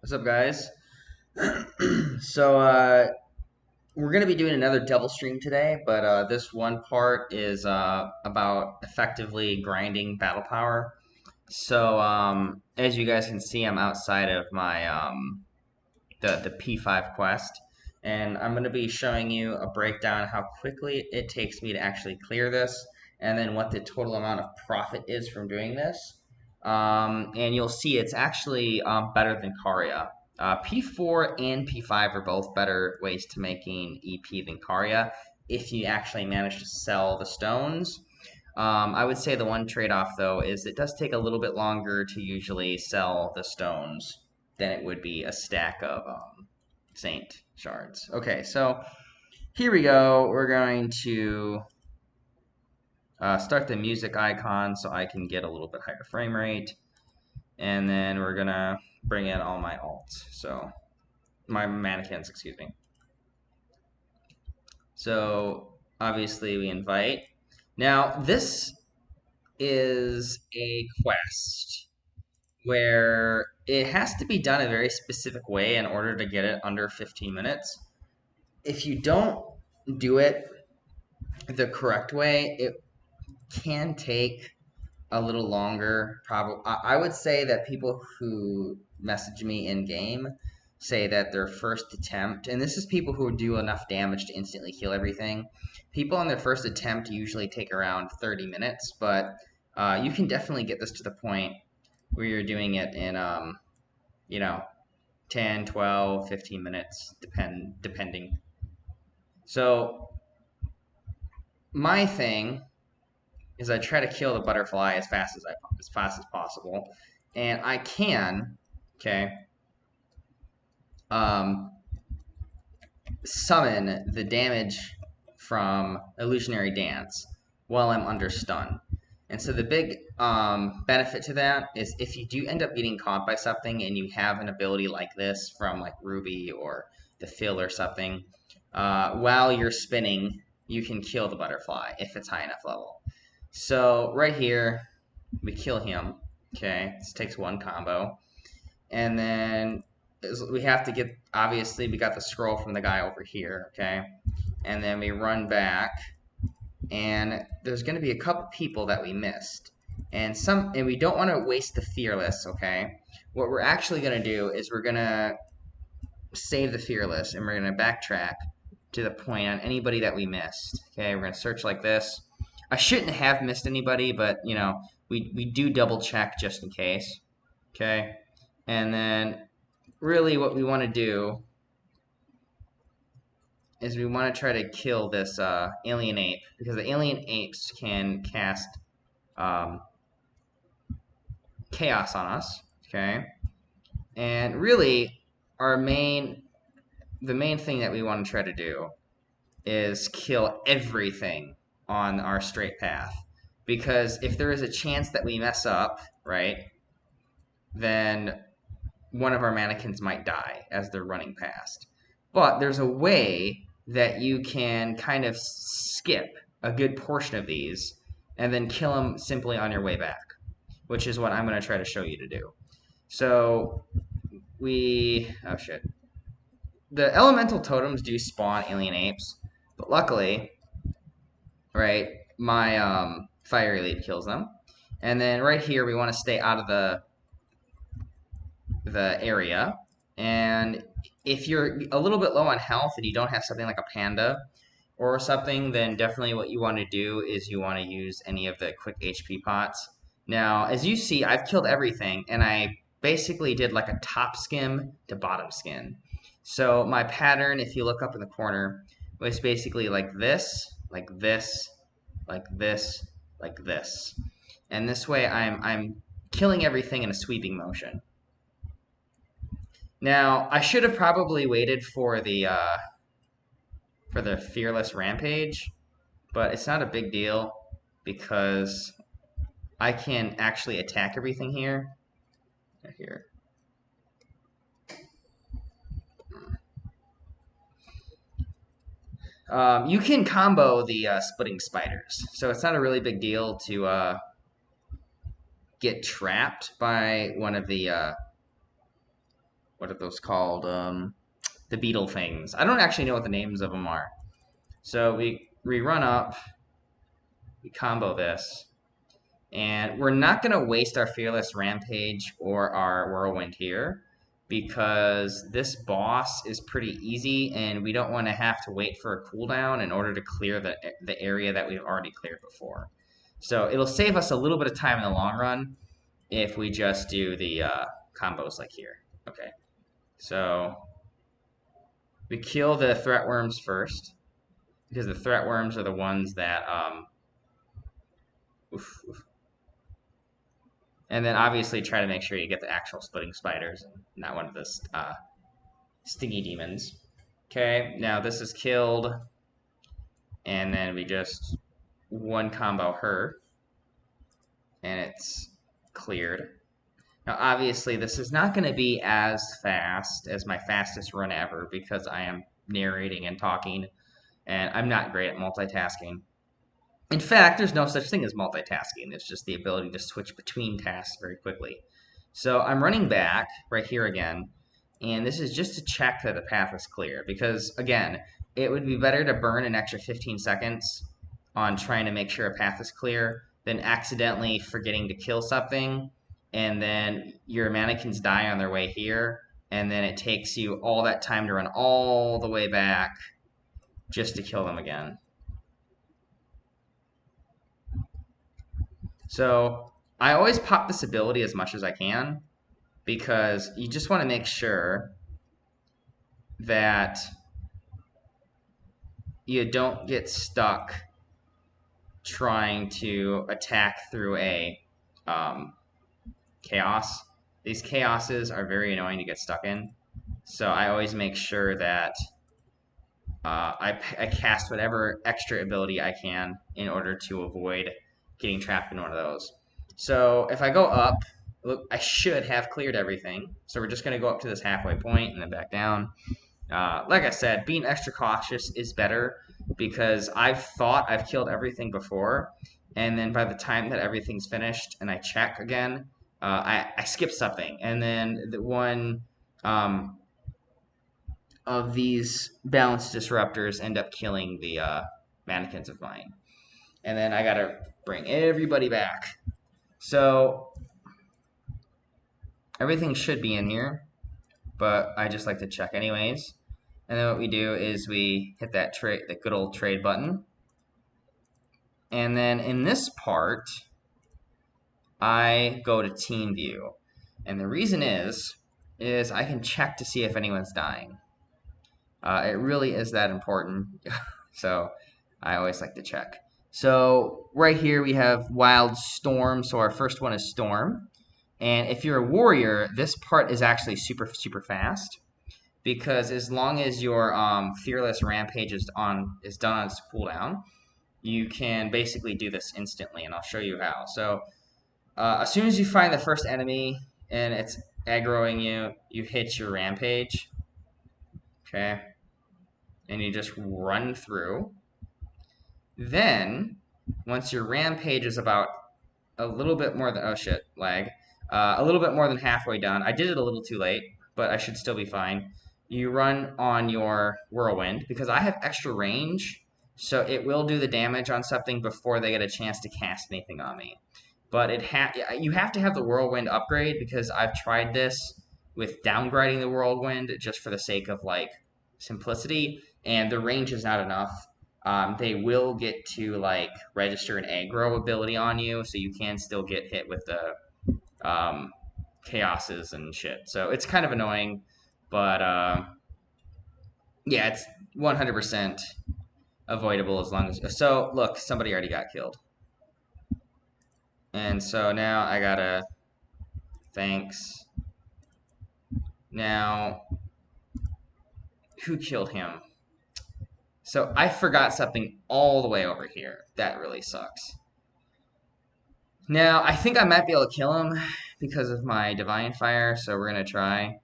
What's up, guys? So, we're going to be doing another double stream today, but this one part is about effectively grinding battle power. So, as you guys can see, I'm outside of my the P5 quest, and I'm going to be showing you a breakdown how quickly it takes me to actually clear this, and then what the total amount of profit is from doing this. And you'll see it's actually better than Caria. P4 and P5 are both better ways to making EP than Caria if you actually manage to sell the stones. I would say the one trade-off, though, is it does take a little bit longer to usually sell the stones than it would be a stack of Saint shards. Okay, so here we go. We're going to start the music icon so I can get a little bit higher frame rate. And then we're going to bring in all my alts. So my mannequins, excuse me. So obviously we invite. Now this is a quest where it has to be done a very specific way in order to get it under 15 minutes. If you don't do it the correct way, it can take a little longer. Probably, I would say that people who message me in game say that their first attempt, and this is people who do enough damage to instantly heal everything. People on their first attempt usually take around 30 minutes, but you can definitely get this to the point where you're doing it in, you know, 10, 12, 15 minutes, depending. So my thing is I try to kill the butterfly as fast as possible, and I can, okay, um, summon the damage from illusionary dance while I'm under stun. And so the big benefit to that is if you do end up getting caught by something and you have an ability like this from like Ruby or the Phil or something, while you're spinning, you can kill the butterfly if it's high enough level. So right here, we kill him. Okay, this takes one combo. And then we have to get, obviously, we got the scroll from the guy over here. Okay, and then we run back, and there's going to be a couple people that we missed. And we don't want to waste the fearless. Okay, what we're actually going to do is we're going to save the fearless, and we're going to backtrack to the point on anybody that we missed. Okay, we're going to search like this. I shouldn't have missed anybody, but you know, we do double check just in case. Okay, and then really what we want to do is we want to try to kill this alien ape, because the alien apes can cast chaos on us. Okay, and really the main thing that we want to try to do is kill everything on our straight path. Because if there is a chance that we mess up, right, then one of our mannequins might die as they're running past. But there's a way that you can kind of skip a good portion of these and then kill them simply on your way back, which is what I'm going to try to show you to do. So oh shit. The elemental totems do spawn alien apes, but luckily, right, my fire elite kills them. And then right here, we want to stay out of the area. And if you're a little bit low on health and you don't have something like a panda or something, then definitely what you want to do is you want to use any of the quick HP pots. Now, as you see, I've killed everything, and I basically did like a top skim to bottom skin. So my pattern, if you look up in the corner, was basically like this, like this, like this, like this. And this way I'm killing everything in a sweeping motion. Now, I should have probably waited for the fearless rampage, but it's not a big deal because I can actually attack everything here. Here. You can combo the splitting spiders, so it's not a really big deal to get trapped by one of the what are those called? The beetle things. I don't actually know what the names of them are. So we run up, we combo this, and we're not going to waste our Fearless Rampage or our Whirlwind here because this boss is pretty easy and we don't want to have to wait for a cooldown in order to clear the area that we've already cleared before. So it'll save us a little bit of time in the long run if we just do the combos like here. Okay, so we kill the threat worms first because the threat worms are the ones that and then obviously try to make sure you get the actual splitting spiders and not one of the stingy demons. Okay, now this is killed, and then we just one combo her, and it's cleared. Now obviously this is not going to be as fast as my fastest run ever because I am narrating and talking, and I'm not great at multitasking. In fact, there's no such thing as multitasking. It's just the ability to switch between tasks very quickly. So I'm running back right here again, and this is just to check that the path is clear. Because, again, it would be better to burn an extra 15 seconds on trying to make sure a path is clear than accidentally forgetting to kill something, and then your mannequins die on their way here, and then it takes you all that time to run all the way back just to kill them again. So I always pop this ability as much as I can because you just want to make sure that you don't get stuck trying to attack through a chaos. These chaoses are very annoying to get stuck in. So I always make sure that I cast whatever extra ability I can in order to avoid getting trapped in one of those. So if I go up, look, I should have cleared everything. So we're just going to go up to this halfway point and then back down. Like I said, being extra cautious is better because I've thought I've killed everything before, and then by the time that everything's finished and I check again, I skip something, and then the one of these balance disruptors end up killing the mannequins of mine. And then I gotta bring everybody back. So everything should be in here, but I just like to check anyways. And then what we do is we hit that the good old trade button. And then in this part, I go to team view. And the reason is I can check to see if anyone's dying. It really is that important. So I always like to check. So right here we have Wild Storm. So our first one is Storm. And if you're a warrior, this part is actually super, super fast. Because as long as your Fearless Rampage is done on its cooldown, you can basically do this instantly. And I'll show you how. So as soon as you find the first enemy and it's aggroing you, you hit your Rampage. Okay. And you just run through. Then, once your Rampage is about a little bit more than, oh shit, lag, a little bit more than halfway done. I did it a little too late, but I should still be fine. You run on your Whirlwind, because I have extra range, so it will do the damage on something before they get a chance to cast anything on me. But you have to have the Whirlwind upgrade, because I've tried this with downgrading the Whirlwind just for the sake of, like, simplicity, and the range is not enough. They will get to like register an aggro ability on you, so you can still get hit with the chaoses and shit. So it's kind of annoying, but yeah, it's 100% avoidable as long as. So look, somebody already got killed, and so now I gotta. Thanks. Now, who killed him? So I forgot something all the way over here. That really sucks. Now, I think I might be able to kill him because of my Divine Fire, so we're going to try.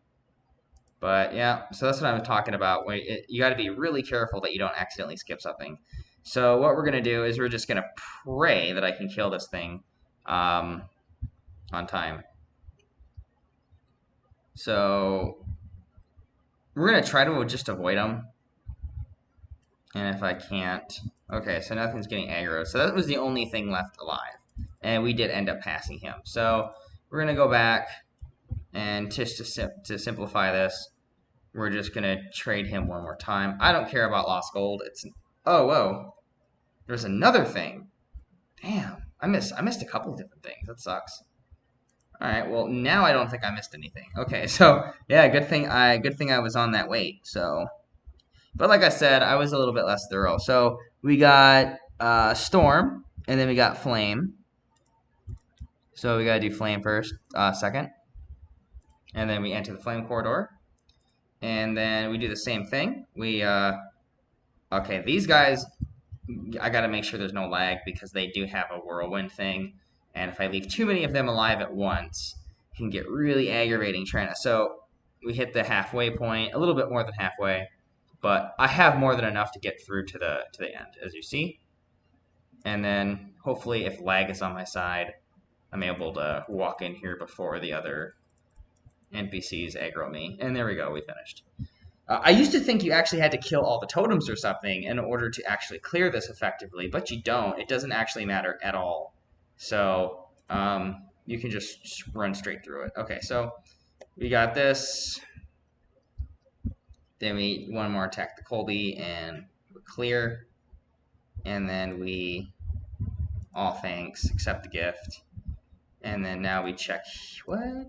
But yeah, so that's what I'm talking about. You got to be really careful that you don't accidentally skip something. So what we're going to do is we're just going to pray that I can kill this thing on time. So we're gonna try to just avoid them. And if I can't, okay, so nothing's getting aggro. So that was the only thing left alive, and we did end up passing him. So we're gonna go back, and just to simplify this, we're just gonna trade him one more time. I don't care about lost gold. It's whoa, there's another thing. Damn, I missed a couple of different things. That sucks. All right, well now I don't think I missed anything. Okay, so yeah, good thing I was on that wait. So. But like I said, I was a little bit less thorough. So we got Storm, and then we got Flame. So we gotta do Flame first, second. And then we enter the Flame corridor. And then we do the same thing. We, okay, these guys, I gotta make sure there's no lag because they do have a whirlwind thing. And if I leave too many of them alive at once, it can get really aggravating trying to. So we hit the halfway point, a little bit more than halfway. But I have more than enough to get through to the end, as you see. And then hopefully if lag is on my side, I'm able to walk in here before the other NPCs aggro me. And there we go, we finished. I used to think you actually had to kill all the totems or something in order to actually clear this effectively, but you don't. It doesn't actually matter at all. So you can just run straight through it. Okay, so we got this. Then we one more attack the Colby and we're clear. And then we all thanks, accept the gift. And then now we check what?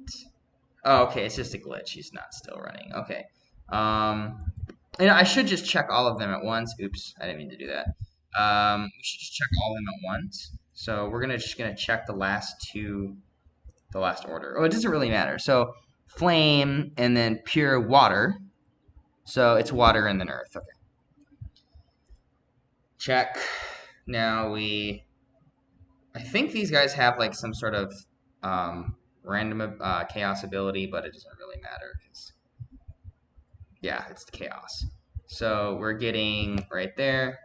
Oh, okay, it's just a glitch. He's not still running. Okay. I should just check all of them at once. Oops, I didn't mean to do that. We should just check all of them at once. So we're just gonna check the last order. Oh, it doesn't really matter. So flame and then pure water. So it's water and then earth. Okay. Check. Now I think these guys have like some sort of random chaos ability, but it doesn't really matter because, yeah, it's the chaos. So we're getting right there.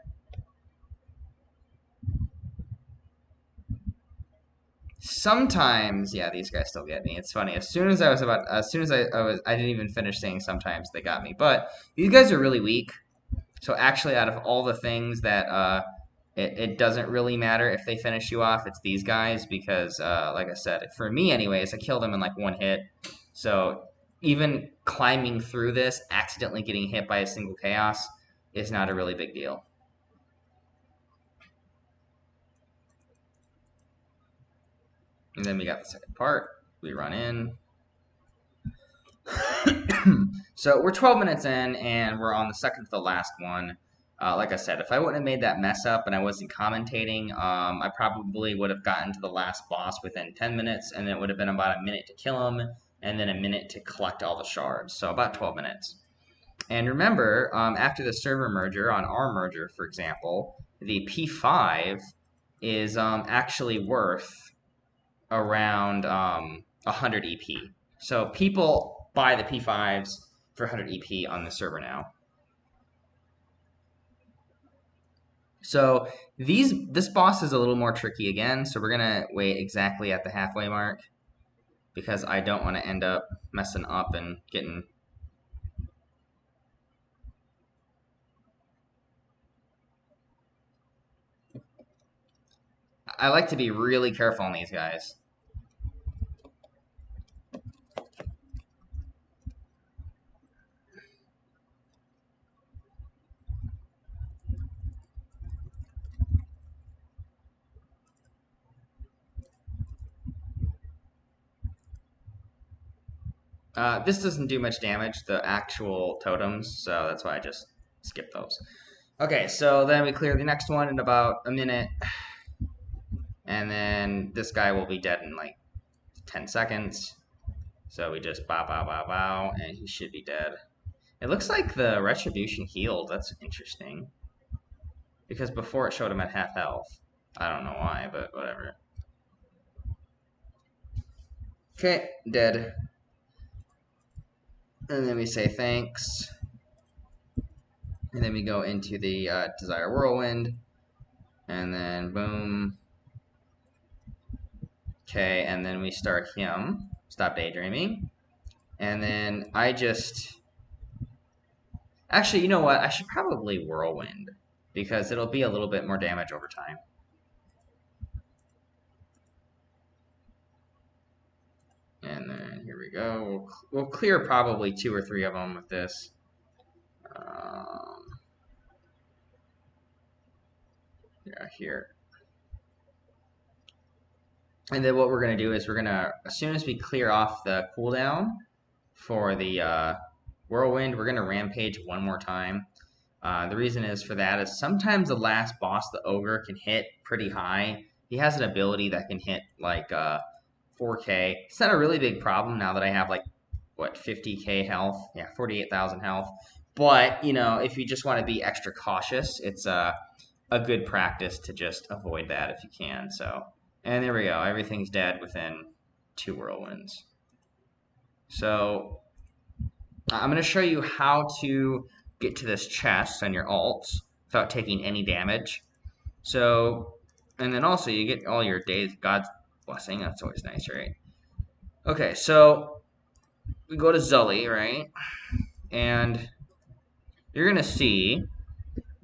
Sometimes, yeah, these guys still get me. It's funny. As soon as I didn't even finish saying sometimes they got me. But these guys are really weak. So actually, out of all the things that it doesn't really matter if they finish you off, it's these guys because, like I said, for me anyways, I killed them in like one hit. So even climbing through this, accidentally getting hit by a single chaos is not a really big deal. And then we got the second part. We run in. So we're 12 minutes in, and we're on the second to the last one. Like I said, if I wouldn't have made that mess up and I wasn't commentating, I probably would have gotten to the last boss within 10 minutes, and it would have been about a minute to kill him, and then a minute to collect all the shards. So about 12 minutes. And remember, after the server merger, on our merger, for example, the P5 is actually worth around 100 EP. So people buy the P5s for 100 EP on the server now. So this boss is a little more tricky again, so we're gonna wait exactly at the halfway mark because I don't want to end up messing up and getting. I like to be really careful on these guys. This doesn't do much damage, the actual totems, so that's why I just skip those. Okay, so then we clear the next one in about a minute. And then this guy will be dead in like 10 seconds. So we just bow, bow, bow, bow, and he should be dead. It looks like the Retribution healed. That's interesting. Because before it showed him at half health. I don't know why, but whatever. Okay, dead. And then we say thanks. And then we go into the Desire Whirlwind. And then boom. Okay, and then we start him. Stop daydreaming. And then I just Actually, you know what? I should probably Whirlwind because it'll be a little bit more damage over time. And then here we go. We'll clear probably 2 or 3 of them with this. Yeah, here. And then what we're going to do is we're going to, as soon as we clear off the cooldown for the Whirlwind, we're going to Rampage one more time. The reason is for that is sometimes the last boss, the Ogre, can hit pretty high. He has an ability that can hit like 4K. It's not a really big problem now that I have like, what, 50K health? Yeah, 48,000 health. But, you know, if you just want to be extra cautious, it's a good practice to just avoid that if you can. So, and there we go. Everything's dead within 2 Whirlwinds. So, I'm going to show you how to get to this chest on your alts without taking any damage. So, and then also you get all your days, God's blessing. That's always nice, right? Okay, so we go to Zully, right? And you're going to see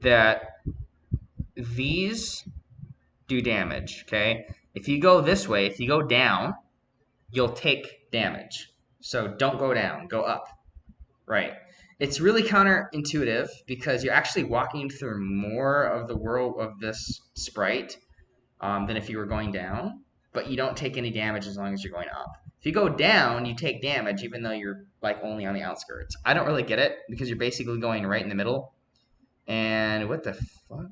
that these do damage, okay? If you go this way, if you go down, you'll take damage. So don't go down, go up. Right. It's really counterintuitive because you're actually walking through more of the world of this sprite than if you were going down, but you don't take any damage as long as you're going up. If you go down, you take damage even though you're like only on the outskirts. I don't really get it because you're basically going right in the middle. And what the fuck?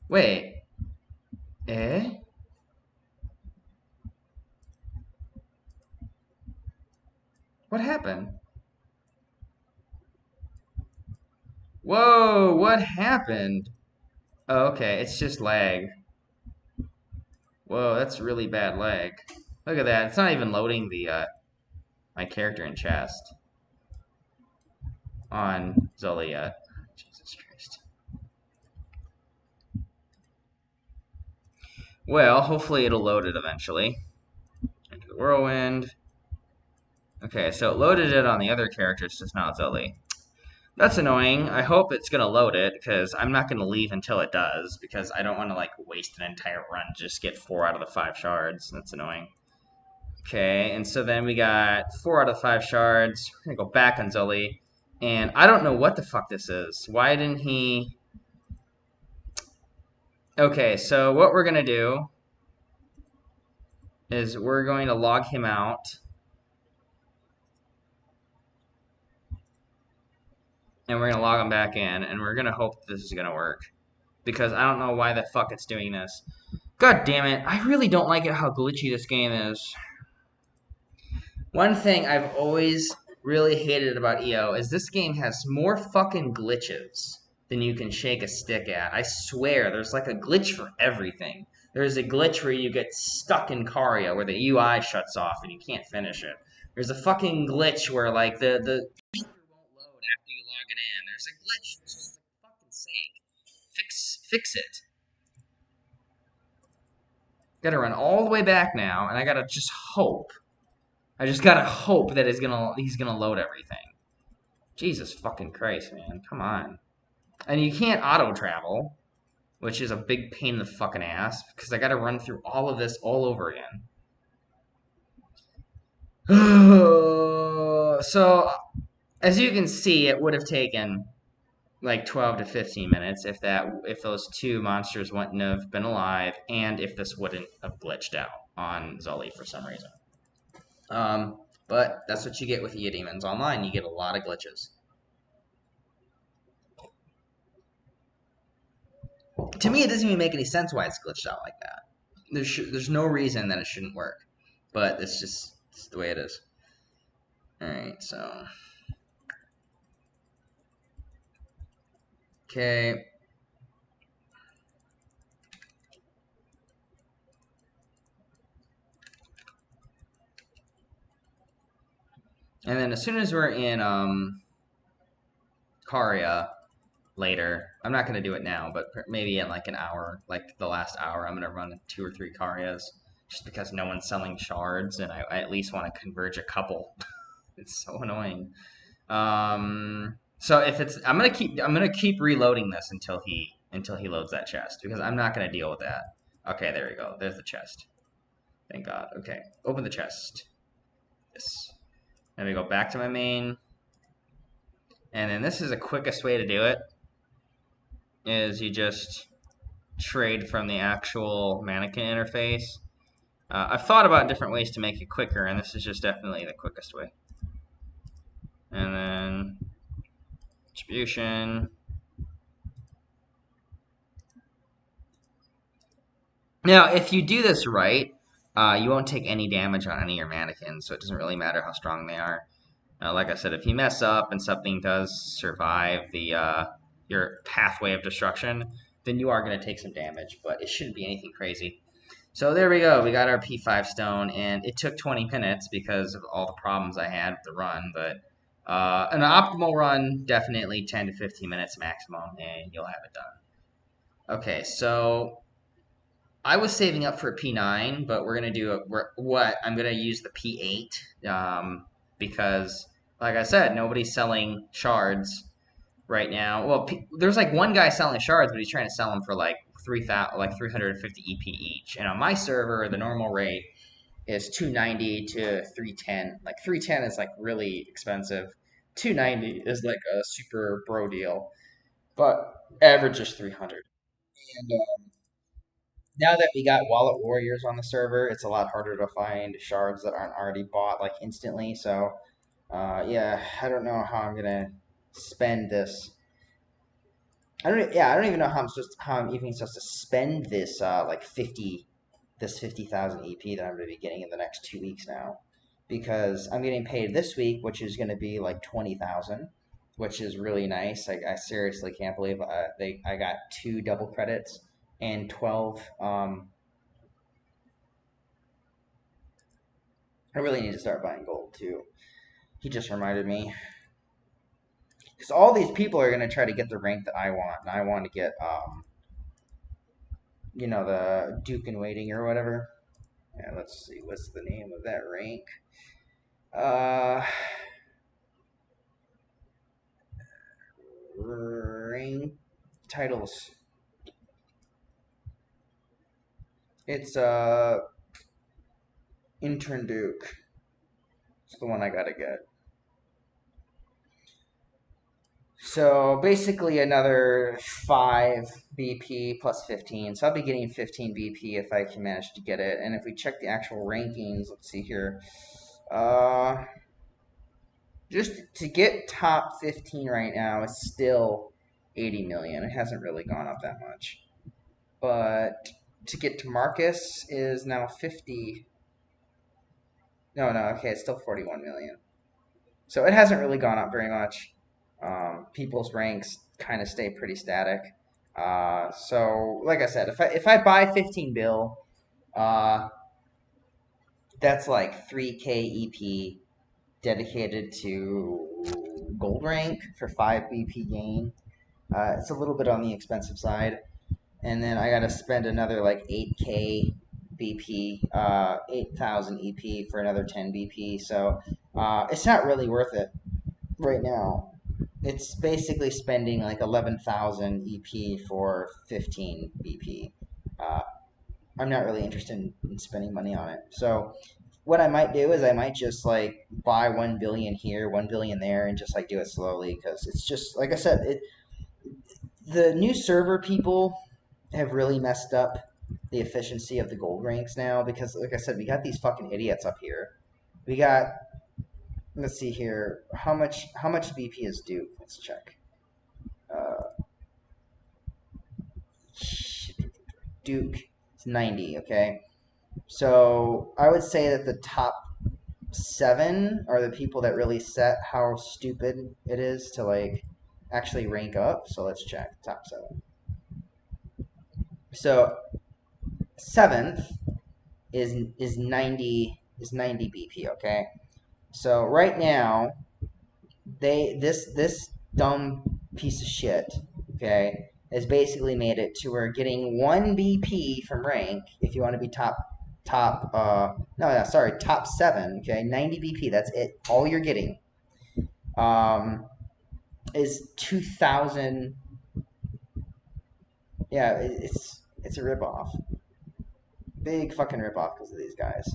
Wait. Eh? What happened? Whoa, what happened? Oh, okay, it's just lag. Whoa, that's really bad lag. Look at that. It's not even loading the my character in chest on Zully yet. Jesus Christ. Well, hopefully it'll load it eventually. Into the Whirlwind. Okay, so it loaded it on the other characters, just not Zully. That's annoying. I hope it's going to load it, because I'm not going to leave until it does, because I don't want to, like, waste an entire run to just get 4 out of the 5 shards. That's annoying. Okay, and so then we got 4 out of 5 shards. We're going to go back on Zully. And I don't know what the fuck this is. Why didn't he... Okay, so what we're going to do is we're going to log him out. And we're going to log him back in. And we're going to hope this is going to work. Because I don't know why the fuck it's doing this. God damn it. I really don't like it how glitchy this game is. One thing I've always really hated about EO is this game has more fucking glitches than you can shake a stick at. I swear, there's like a glitch for everything. There's a glitch where you get stuck in Caria, where the UI shuts off and you can't finish it. There's a fucking glitch where like the won't load after you log it in. There's a glitch. It's just for fucking sake. Fix it. Gotta run all the way back now, and I gotta just hope. I just gotta hope that he's gonna load everything. Jesus fucking Christ, man. Come on. And you can't auto-travel, which is a big pain in the fucking ass, because I gotta run through all of this all over again. So, as you can see, it would have taken like 12 to 15 minutes if those 2 monsters wouldn't have been alive, and if this wouldn't have glitched out on Zully for some reason. But that's what you get with Eudemons Online. You get a lot of glitches. To me, it doesn't even make any sense why it's glitched out like that. There's no reason that it shouldn't work. But it's the way it is. Alright, so... Okay. And then as soon as we're in Caria later, I'm not going to do it now, but maybe in like an hour, like the last hour, I'm going to run 2 or 3 Carias, just because no one's selling shards, and I at least want to converge a couple. It's so annoying. So if it's, I'm gonna keep reloading this until he loads that chest because I'm not gonna deal with that. Okay, there we go. There's the chest. Thank God. Okay, open the chest. Yes. Then we go back to my main, and then this is the quickest way to do it. Is you just trade from the actual mannequin interface. I've thought about different ways to make it quicker, and this is just definitely the quickest way. And then distribution. Now, if you do this right, you won't take any damage on any of your mannequins, so it doesn't really matter how strong they are. Like I said, if you mess up and something does survive your pathway of destruction, then you are going to take some damage, but it shouldn't be anything crazy. So there we go. We got our P5 stone, and it took 20 minutes because of all the problems I had with the run. But an optimal run, definitely 10 to 15 minutes maximum, and you'll have it done. Okay, so I was saving up for a P9, but we're gonna do what I'm gonna use the P8 because, like I said, nobody's selling shards right now. Well, there's like one guy selling shards, but he's trying to sell them for like 350 EP each. And on my server, the normal rate is 290 to 310. Like 310 is like really expensive. 290 is like a super bro deal, but average is 300. And now that we got Wallet Warriors on the server, it's a lot harder to find shards that aren't already bought like instantly. So, yeah, I don't know how I'm gonna spend this. I don't even know how I'm even supposed to spend this like 50,000 EP that I'm gonna be getting in the next 2 weeks now, because I'm getting paid this week, which is gonna be like 20,000, which is really nice. I seriously can't believe I got 2 double credits and 12. I really need to start buying gold too. He just reminded me. Because all these people are going to try to get the rank that I want. And I want to get, the Duke in Waiting or whatever. Yeah, let's see. What's the name of that rank? Rank titles. It's, Intern Duke. It's the one I got to get. So basically another 5 BP plus 15. So I'll be getting 15 BP if I can manage to get it. And if we check the actual rankings, let's see here. Just to get top 15 right now is still 80 million. It hasn't really gone up that much. But to get to Marcus is now 50. No, okay, it's still 41 million. So it hasn't really gone up very much. People's ranks kind of stay pretty static. So like I said, if I buy 15 bill, that's like 3K EP dedicated to gold rank for 5 BP gain. It's a little bit on the expensive side. And then I got to spend another like 8K BP, 8,000 EP for another 10 BP. So it's not really worth it right now. It's basically spending like 11,000 EP for 15 BP. I'm not really interested in spending money on it. So what I might do is I might just like buy 1 billion here, 1 billion there, and just like do it slowly, because it's just like I said, the new server people have really messed up the efficiency of the gold ranks now, because like I said, we got these fucking idiots up here. We got, let's see here, how much BP is Duke? Let's check. Duke is 90. Okay, so I would say that the top 7 are the people that really set how stupid it is to like actually rank up. So let's check top 7. So 7th is 90 BP. Okay, so right now this dumb piece of shit, okay, has basically made it to where getting 1 BP from rank, if you want to be top 7, okay, 90 BP, that's it, all you're getting. is 2,000. Yeah, it's a ripoff. Big fucking ripoff because of these guys.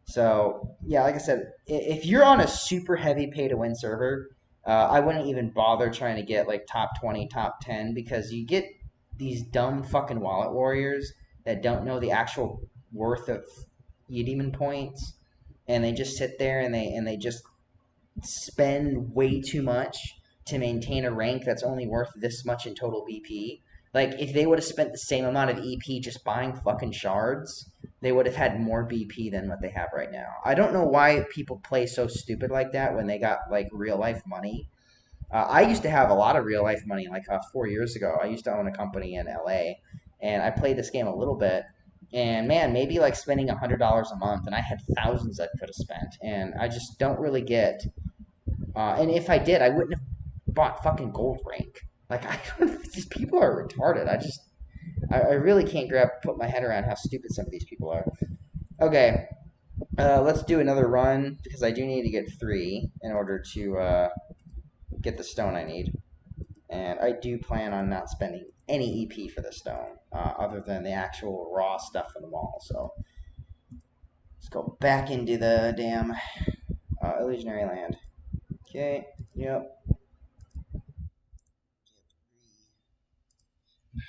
So yeah, like I said, if you're on a super heavy pay to win server, I wouldn't even bother trying to get like top 20, top 10 because you get these dumb fucking wallet warriors that don't know the actual worth of Eudemon points, and they just sit there and they just spend way too much to maintain a rank that's only worth this much in total BP. Like, if they would have spent the same amount of EP just buying fucking shards, they would have had more BP than what they have right now. I don't know why people play so stupid like that when they got, like, real life money. I used to have a lot of real life money, like 4 years ago. I used to own a company in LA, and I played this game a little bit. And man, maybe like spending $100 a month, and I had thousands I could have spent. And I just don't really get and if I did, I wouldn't have bought fucking gold rank. Like I don't. These people are retarded. I really can't put my head around how stupid some of these people are. Okay, let's do another run because I do need to get 3 in order to get the stone I need, and I do plan on not spending any EP for the stone other than the actual raw stuff in the mall. So let's go back into the damn illusionary land. Okay. Yep.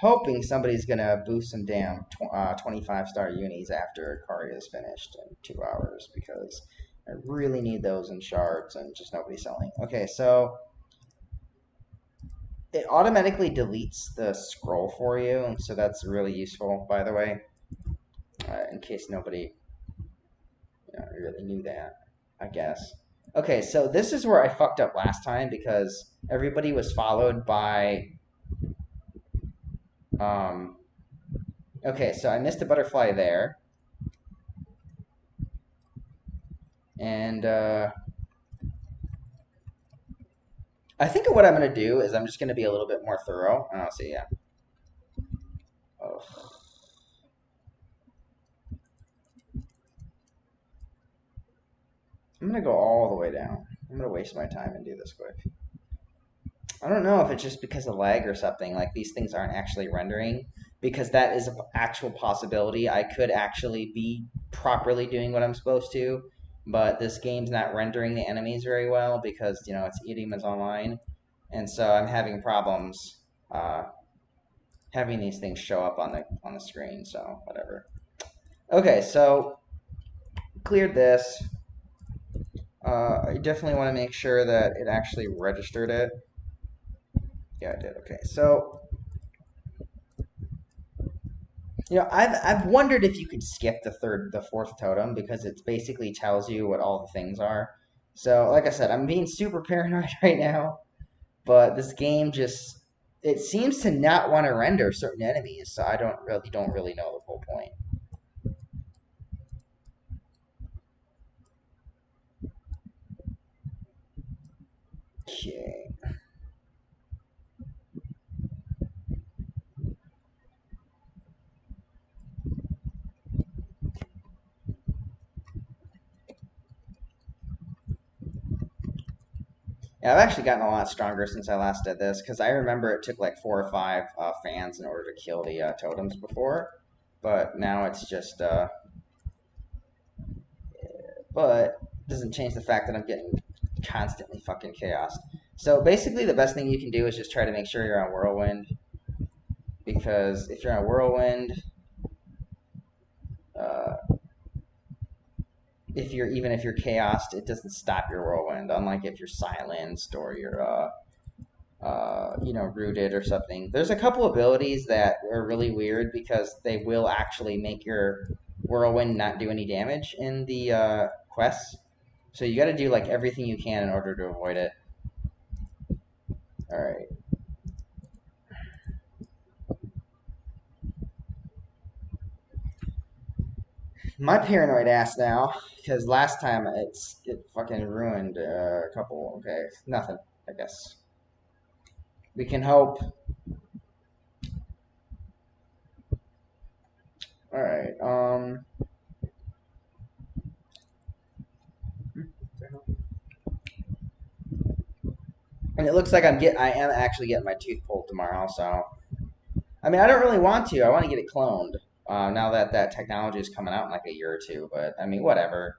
Hoping somebody's gonna boost some damn 25-star unis after Caria is finished in 2 hours because I really need those in shards and just nobody's selling. Okay, so it automatically deletes the scroll for you, and so that's really useful, by the way, in case nobody really knew that, I guess. Okay, so this is where I fucked up last time because everybody was followed by okay, so I missed a butterfly there. And I think what I'm going to do is I'm just going to be a little bit more thorough. Oh, so yeah. Oh. I'm going to go all the way down. I'm going to waste my time and do this quick. I don't know if it's just because of lag or something. Like these things aren't actually rendering because that is an actual possibility. I could actually be properly doing what I'm supposed to, but this game's not rendering the enemies very well because, it's Eudemons Online. And so I'm having problems having these things show up on the screen, so whatever. Okay, so cleared this. I definitely want to make sure that it actually registered it. Yeah, I did. Okay, so I've wondered if you could skip the fourth totem because it basically tells you what all the things are. So, like I said, I'm being super paranoid right now, but this game just it seems to not want to render certain enemies, so I don't really know the whole point. Okay. Yeah, I've actually gotten a lot stronger since I last did this because I remember it took like 4 or 5 fans in order to kill the totems before, but now it's just. But it doesn't change the fact that I'm getting constantly fucking chaos. So basically, the best thing you can do is just try to make sure you're on Whirlwind because if you're on Whirlwind, uh, if you're chaosed, it doesn't stop your Whirlwind. Unlike if you're silenced or you're rooted or something. There's a couple abilities that are really weird because they will actually make your whirlwind not do any damage in the quests. So you got to do like everything you can in order to avoid it. All right. My paranoid ass now because last time it fucking ruined a couple. Okay, nothing. I guess we can hope. All right. And it looks like I am actually getting my tooth pulled tomorrow. So, I mean, I don't really want to. I want to get it cloned. Now that that technology is coming out in like a year or two. But I mean, whatever.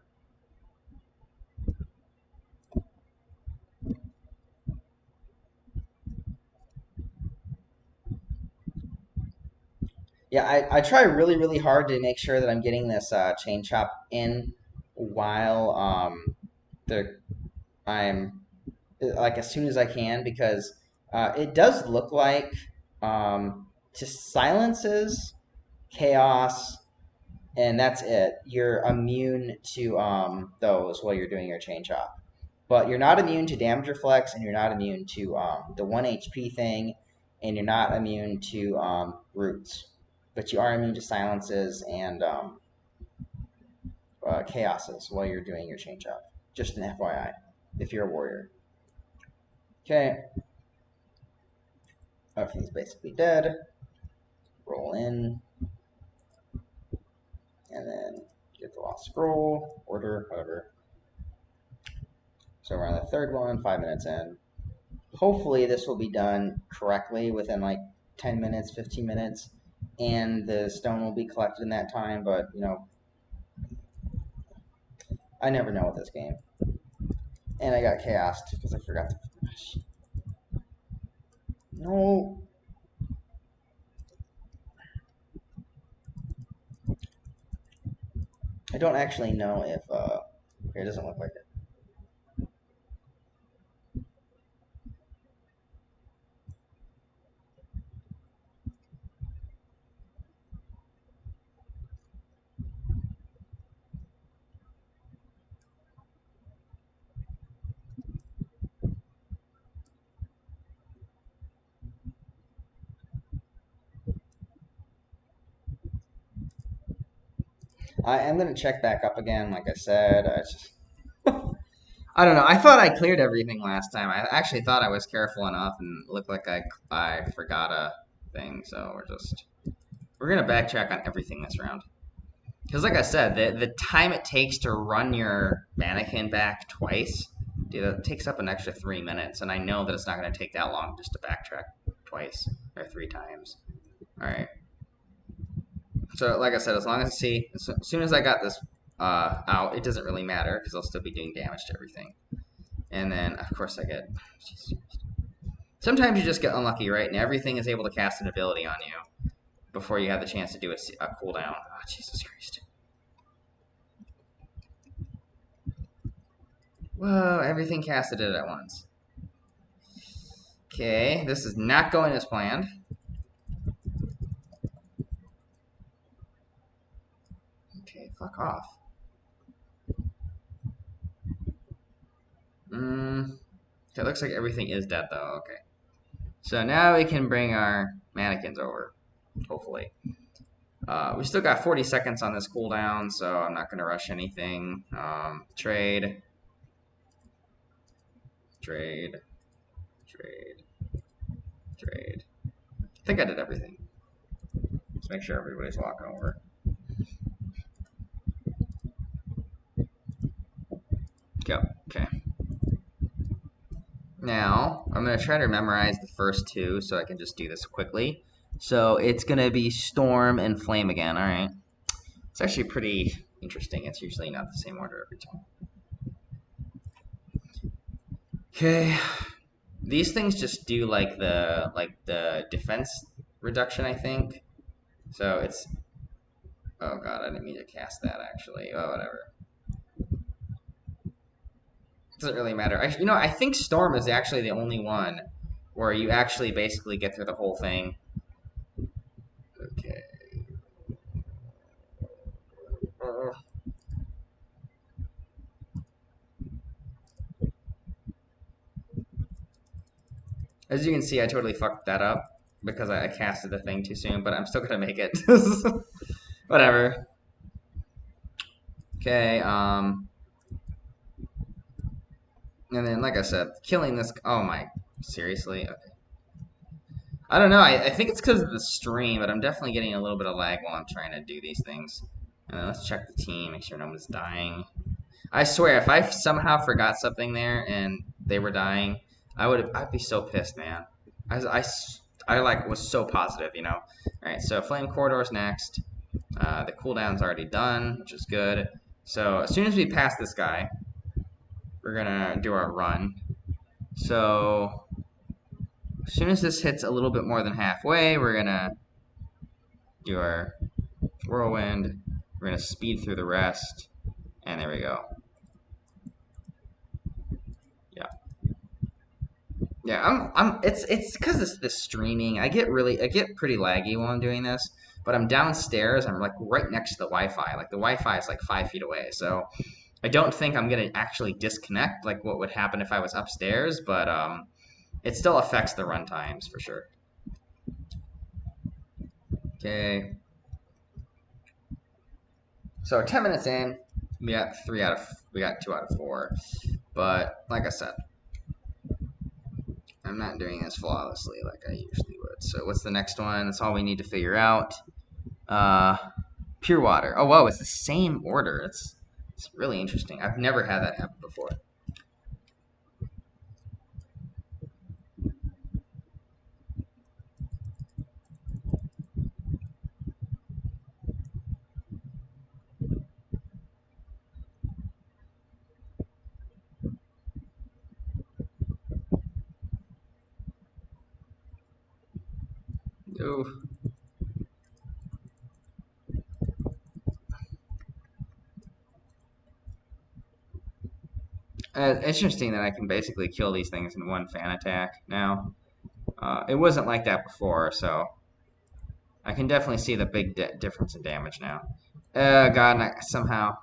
Yeah, I try really, really hard to make sure that I'm getting this chain chop in while the I'm like as soon as I can because it does look like just silences, chaos, and that's it. You're immune to those while you're doing your chain chop, but you're not immune to damage reflex, and you're not immune to the 1 HP thing, and you're not immune to roots, but you are immune to silences and chaoses while you're doing your chain chop. Just an FYI, if you're a warrior. Okay, everything's basically dead. Roll in, and then get the lost scroll, order, whatever. So we're on the third one, 5 minutes in. Hopefully this will be done correctly within like 10 minutes, 15 minutes, and the stone will be collected in that time, but you know, I never know with this game. And I got chaosed because I forgot to... No. I don't actually know if... Here, it doesn't look like it. I am going to check back up again, like I said. I don't know. I thought I cleared everything last time. I actually thought I was careful enough and it looked like I forgot a thing. So we're going to backtrack on everything this round. Because like I said, the time it takes to run your mannequin back twice, dude, it takes up an extra 3 minutes. And I know that it's not going to take that long just to backtrack twice or 3 times. All right. So like I said, as long as as soon as I got this out, it doesn't really matter because I'll still be doing damage to everything. And then, of course, I get... Sometimes you just get unlucky, right? And everything is able to cast an ability on you before you have the chance to do a cooldown. Oh, Jesus Christ. Whoa, everything casted it at once. Okay, this is not going as planned. Okay, fuck off. Okay, it looks like everything is dead, though. Okay. So now we can bring our mannequins over, hopefully. We still got 40 seconds on this cooldown, so I'm not going to rush anything. Trade. Trade. Trade. Trade. I think I did everything. Let's make sure everybody's walking over. Go. Okay. Now, I'm going to try to memorize the first two so I can just do this quickly. So it's going to be Storm and Flame again, alright? It's actually pretty interesting. It's usually not the same order every time. Okay. These things just do like the defense reduction, I think. So it's... Oh god, I didn't mean to cast that actually. Oh, whatever. Doesn't really matter. I think Storm is actually the only one where you actually basically get through the whole thing. Okay. As you can see, I totally fucked that up because I casted the thing too soon, but I'm still gonna make it. Whatever. Okay, and then, like I said, killing this... Oh my... Seriously? Okay. I don't know, I think it's because of the stream, but I'm definitely getting a little bit of lag while I'm trying to do these things. And then let's check the team, make sure no one's dying. I swear, if I somehow forgot something there and they were dying, I'd be so pissed, man. I like was so positive, you know. All right, so Flame Corridor's next. The cooldown's already done, which is good. So as soon as we pass this guy, we're gonna do our run. So as soon as this hits a little bit more than halfway, we're gonna do our whirlwind. We're gonna speed through the rest, and there we go. Yeah, yeah. It's because it's the streaming. I get pretty laggy while I'm doing this. But I'm downstairs. I'm like right next to the Wi-Fi. Like the Wi-Fi is like 5 feet away. So I don't think I'm gonna actually disconnect like what would happen if I was upstairs. But it still affects the run times for sure. Okay. So 10 minutes in, we got 2 out of 4. But like I said, I'm not doing this flawlessly like I usually would. So what's the next one? That's all we need to figure out. Pure water. Oh whoa, it's the same order. It's really interesting. I've never had that happen before. Ooh. It's interesting that I can basically kill these things in one fan attack now. It wasn't like that before, so I can definitely see the big difference in damage now. God, somehow.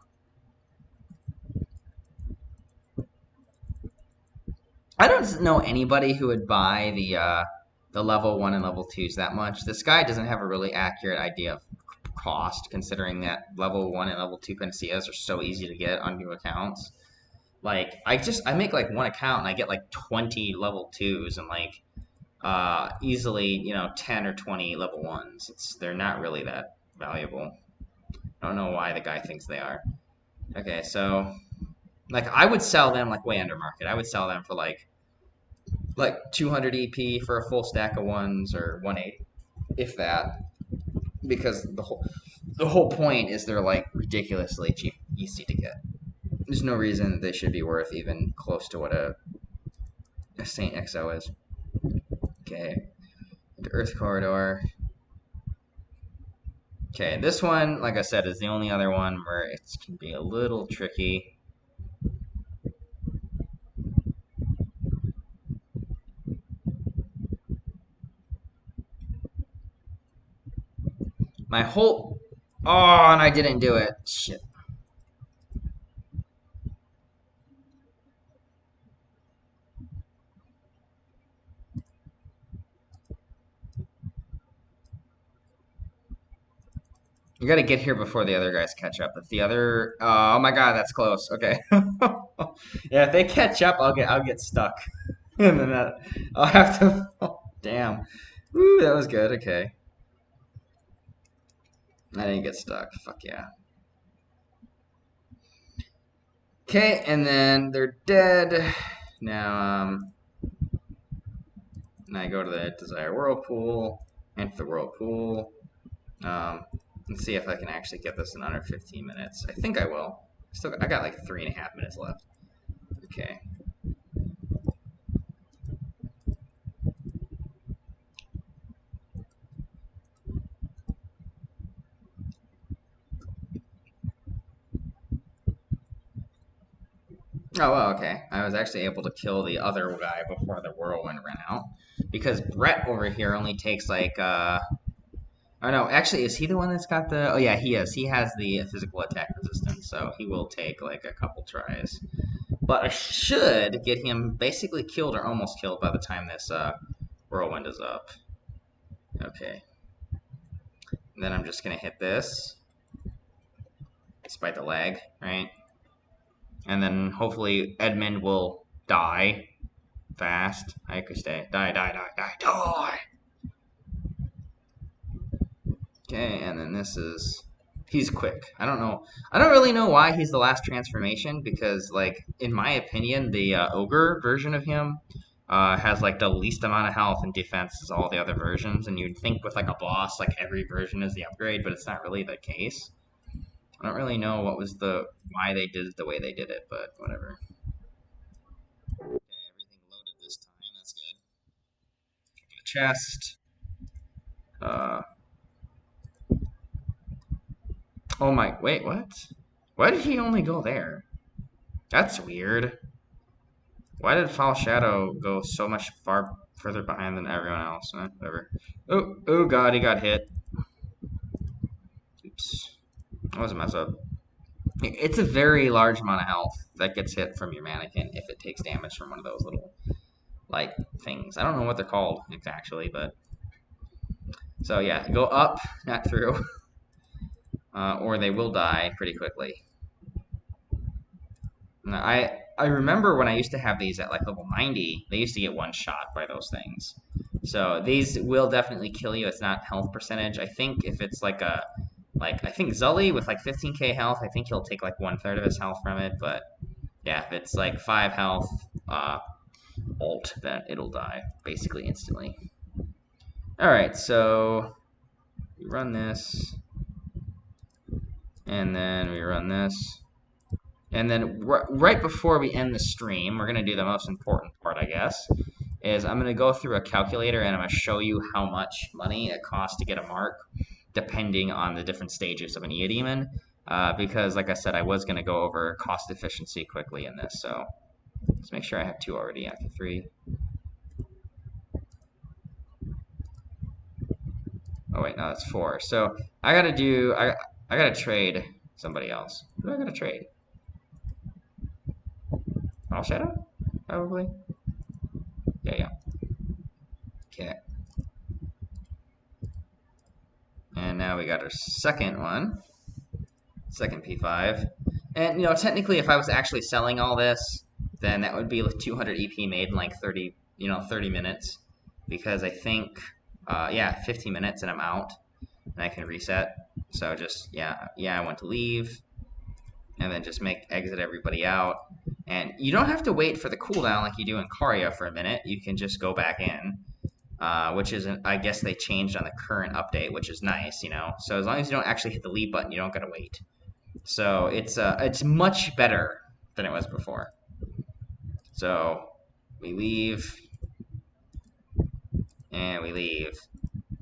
I don't know anybody who would buy the level 1 and level 2s that much. This guy doesn't have a really accurate idea of cost, considering that level 1 and level 2 Panaceas are so easy to get on new accounts. Like, I make like one account and I get like 20 level 2s and like easily, 10 or 20 level 1s. They're not really that valuable. I don't know why the guy thinks they are. Okay, so like I would sell them like way under market. I would sell them for like 200 EP for a full stack of 1s or 180, if that, because the whole point is they're like ridiculously cheap, easy to get. There's no reason they should be worth even close to what a Saint XO is. Okay, the Earth Corridor. Okay, this one, like I said, is the only other one where it can be a little tricky. My whole... Oh, and I didn't do it. Shit. You gotta get here before the other guys catch up. If the other... Oh my god, that's close. Okay. Yeah, if they catch up, I'll get stuck. And then I'll have to... Oh, damn. Woo, that was good. Okay. I didn't get stuck. Fuck yeah. Okay, and then they're dead. Now, and I go to the Desire Whirlpool, enter the Whirlpool. Let's see if I can actually get this in under 15 minutes. I think I will. I got like 3.5 minutes left. Okay. Oh, well, okay. I was actually able to kill the other guy before the whirlwind ran out. Because Brett over here only takes like, oh no, actually, is he the one that's got the... Oh yeah, he is. He has the physical attack resistance, so he will take like a couple tries. But I should get him basically killed or almost killed by the time this whirlwind is up. Okay. And then I'm just going to hit this. Despite the lag, right? And then hopefully Edmund will die fast. I could stay. Die. Okay, and then this is... He's quick. I don't really know why he's the last transformation, because, like, in my opinion, the ogre version of him has like the least amount of health and defense as all the other versions, and you'd think with like a boss, like every version is the upgrade, but it's not really the case. I don't really know why they did it the way they did it, but whatever. Okay, everything loaded this time. That's good. Chest. Uh, oh my, wait, what? Why did he only go there? That's weird. Why did Foul Shadow go so much further behind than everyone else? Whatever. Oh god, he got hit. Oops. That was a mess up. It's a very large amount of health that gets hit from your mannequin if it takes damage from one of those little, like, things. I don't know what they're called actually, but... So yeah, go up, not through. Or they will die pretty quickly. Now, I remember when I used to have these at like level 90, they used to get one shot by those things. So these will definitely kill you. It's not health percentage. I think if it's like I think Zully with like 15k health, I think he'll take like 1/3 of his health from it. But yeah, if it's like 5 health ult, then it'll die basically instantly. All right, so we run this, and then we run this. And then right before we end the stream, we're going to do the most important part, I guess, is I'm going to go through a calculator and I'm going to show you how much money it costs to get a mark, depending on the different stages of an Eudemon. Because, like I said, I was going to go over cost efficiency quickly in this. So let's make sure I have 2 already after 3. Oh, wait, no, that's 4. So I got to trade somebody else. Who do I got to trade? All Shadow? Probably. Yeah. Okay. And now we got our second one. Second P5. And, technically if I was actually selling all this, then that would be like 200 EP made in like 30 minutes. Because I think, 15 minutes and I'm out. And I can reset. So just, I want to leave. And then just exit everybody out. And you don't have to wait for the cooldown like you do in Caria for a minute. You can just go back in. Which isn't, I guess they changed on the current update, which is nice, So as long as you don't actually hit the leave button, you don't gotta wait. So it's much better than it was before. So we leave, and we leave,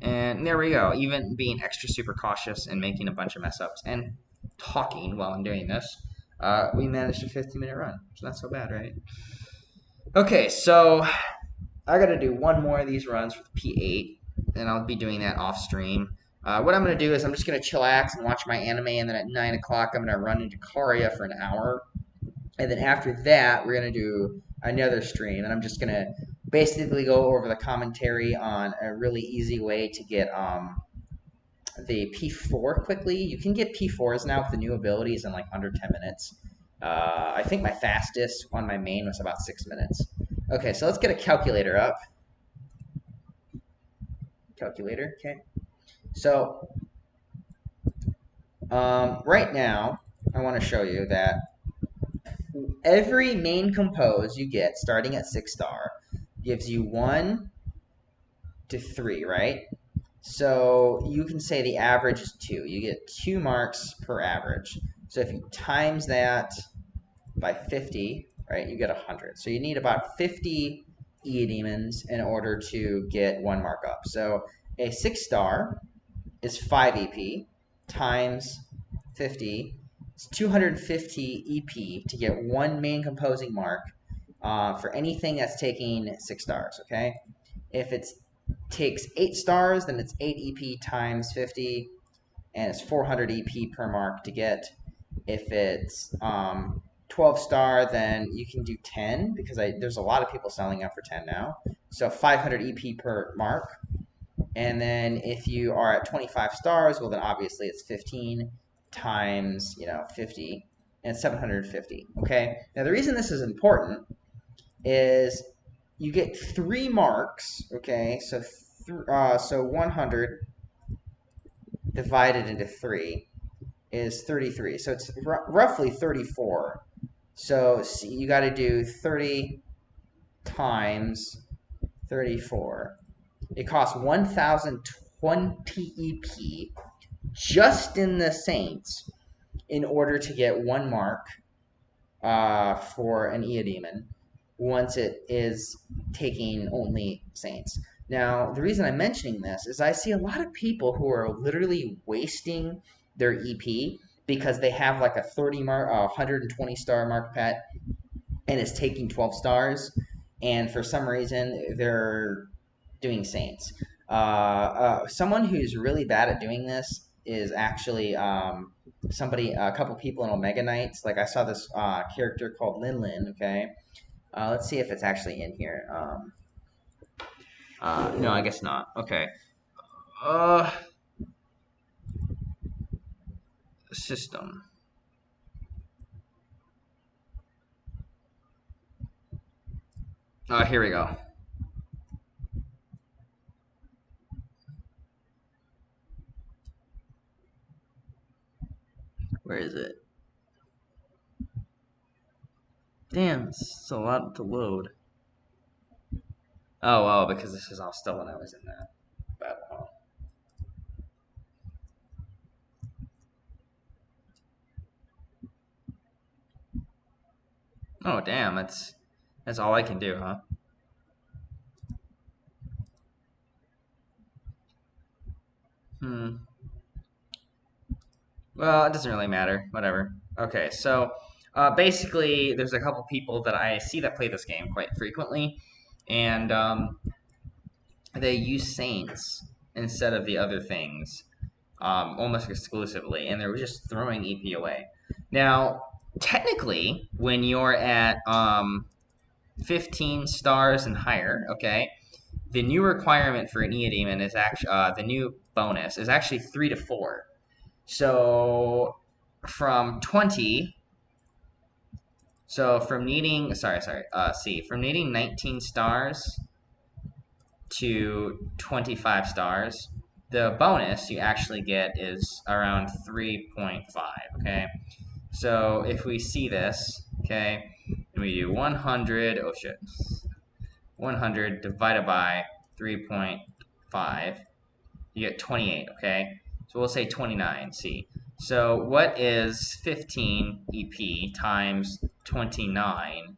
and there we go. Even being extra super cautious and making a bunch of mess ups and talking while I'm doing this, we managed a 15-minute run. It's not so bad, right? Okay, so I got to do one more of these runs with P8, and I'll be doing that off stream. What I'm going to do is I'm just going to chillax and watch my anime, and then at 9 o'clock I'm going to run into Caria for an hour. And then after that, we're going to do another stream, and I'm just going to basically go over the commentary on a really easy way to get the P4 quickly. You can get P4s now with the new abilities in like under 10 minutes. I think my fastest on my main was about 6 minutes. Okay, so let's get a calculator up. Calculator, okay. So, right now, I want to show you that every main compose you get, starting at 6-star, gives you 1 to 3, right? So, you can say the average is 2. You get 2 marks per average. So, if you times that by 50, right, you get 100. So you need about 50 Eudemons in order to get 1 mark up. So a 6-star is 5 EP times 50. It's 250 EP to get 1 main composing mark for anything that's taking 6 stars, okay? If it takes 8 stars, then it's 8 EP times 50, and it's 400 EP per mark to get. If it's 12-star, then you can do 10, because there's a lot of people selling up for 10 now. So 500 EP per mark. And then if you are at 25 stars, well, then obviously it's 15 times, 50, and 750, okay? Now, the reason this is important is you get 3 marks, okay? So 100 divided into 3 is 33. So it's roughly 34. So you got to do 30 times 34. It costs 1,020 EP just in the Saints in order to get 1 mark for an Eudemon once it is taking only Saints. Now, the reason I'm mentioning this is I see a lot of people who are literally wasting their EP because they have like a 120 star mark pet and it's taking 12 stars, and for some reason they're doing Saints. Someone who's really bad at doing this is actually a couple people in Omega Knights. Like I saw this character called Lin. Okay, let's see if it's actually in here. No, I guess not. Okay. System. Here we go. Where is it? Damn, it's a lot to load. Oh, well, because this is all still when I was in that battle hall. Oh, damn, that's all I can do, huh? Well, it doesn't really matter. Whatever. Okay, so basically, there's a couple people that I see that play this game quite frequently, and they use Saints instead of the other things almost exclusively, and they're just throwing EP away. Now, technically, when you're at 15 stars and higher, okay, the new requirement for an Eudemon is actually the new bonus is actually 3 to 4. So from 20, so from needing from needing 19 stars to 25 stars, the bonus you actually get is around 3.5. Okay, so if we see this, okay, and we do 100, 100 divided by 3.5, you get 28. Okay, so we'll say 29. See, so what is 15 EP times 29?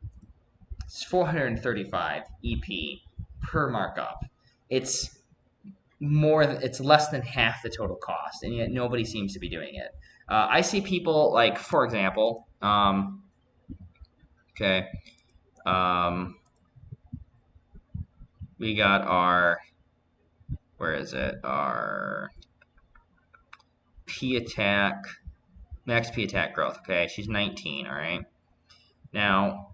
It's 435 EP per markup. It's it's less than half the total cost, and yet nobody seems to be doing it. I see people like, for example, okay, we got our, where is it? Our P attack, max P attack growth. Okay, she's 19. All right. Now,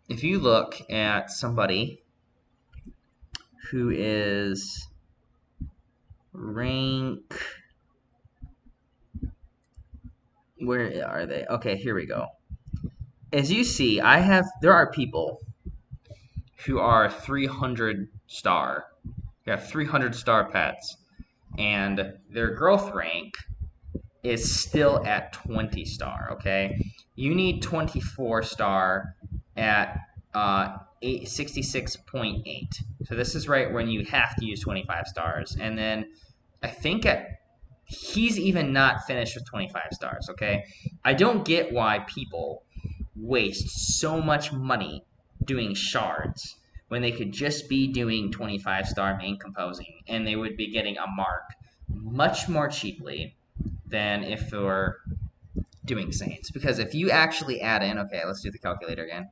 if you look at somebody who is rank, where are they? Okay, here we go. As you see, there are people who are 300 star. They have 300 star pets, and their growth rank is still at 20 star. Okay, you need 24 star at 66.8. So this is right when you have to use 25 stars, and then I think he's even not finished with 25 stars. Okay, I don't get why people waste so much money doing shards when they could just be doing 25 star main composing, and they would be getting a mark much more cheaply than if they were doing Saints. Because if you actually add in, okay, let's do the calculator again.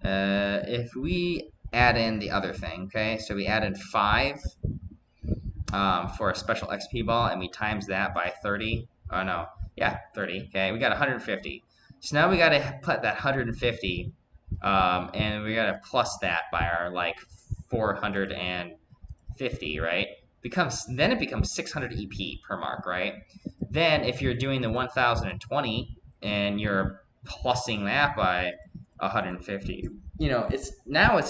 If we add in the other thing, okay, so we add in 5 for a special XP ball, and we times that by 30. Oh no, yeah, 30. Okay, we got 150. So now we got to put that 150, and we got to plus that by our like 450, right? Then it becomes 600 EP per mark, right? Then if you're doing the 1020 and you're plussing that by 150, it's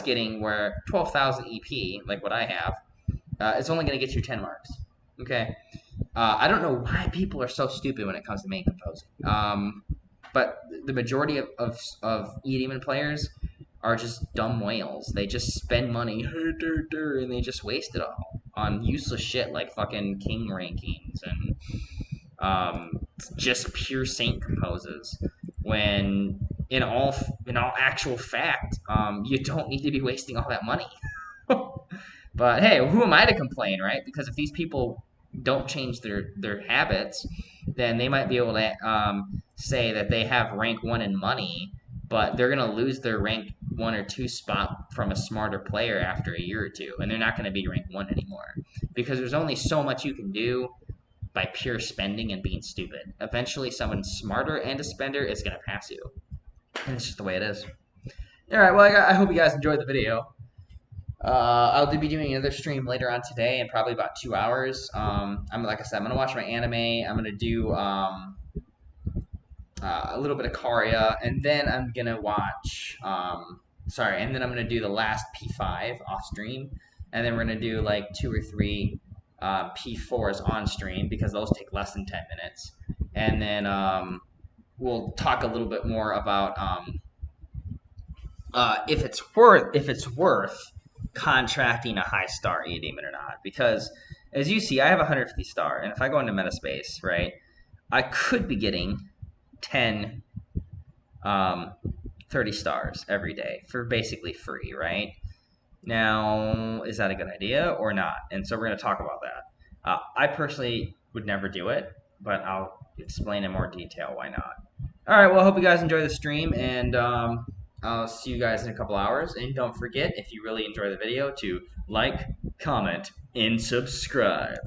getting where 12,000 EP, like what I have, it's only going to get you 10 marks. Okay, I don't know why people are so stupid when it comes to main composing. But the majority of Eudemon players are just dumb whales. They just spend money and they just waste it all on useless shit like fucking king rankings and just pure saint composes. When in all actual fact, you don't need to be wasting all that money. But hey, who am I to complain, right? Because if these people don't change their habits, then they might be able to say that they have rank 1 in money, but they're going to lose their rank 1 or 2 spot from a smarter player after a year or two, and they're not going to be rank 1 anymore. Because there's only so much you can do by pure spending and being stupid. Eventually, someone smarter and a spender is going to pass you. And it's just the way it is. Alright, well, I hope you guys enjoyed the video. I'll be doing another stream later on today in probably about 2 hours. Like I said, I'm gonna watch my anime. I'm gonna do a little bit of Caria, and then I'm gonna watch. And then I'm gonna do the last P5 off stream, and then we're gonna do like 2 or 3 P4s on stream because those take less than 10 minutes, and then we'll talk a little bit more about if it's worth contracting a high star Eudemon or not. Because as you see, I have 150 star, and if I go into Metaspace, right, I could be getting 10, 30 stars every day for basically free, right? Now, is that a good idea or not? And so we're going to talk about that. I personally would never do it, but I'll explain in more detail why not. All right, well, I hope you guys enjoy the stream, and I'll see you guys in a couple hours. And don't forget, if you really enjoy the video, to like, comment, and subscribe.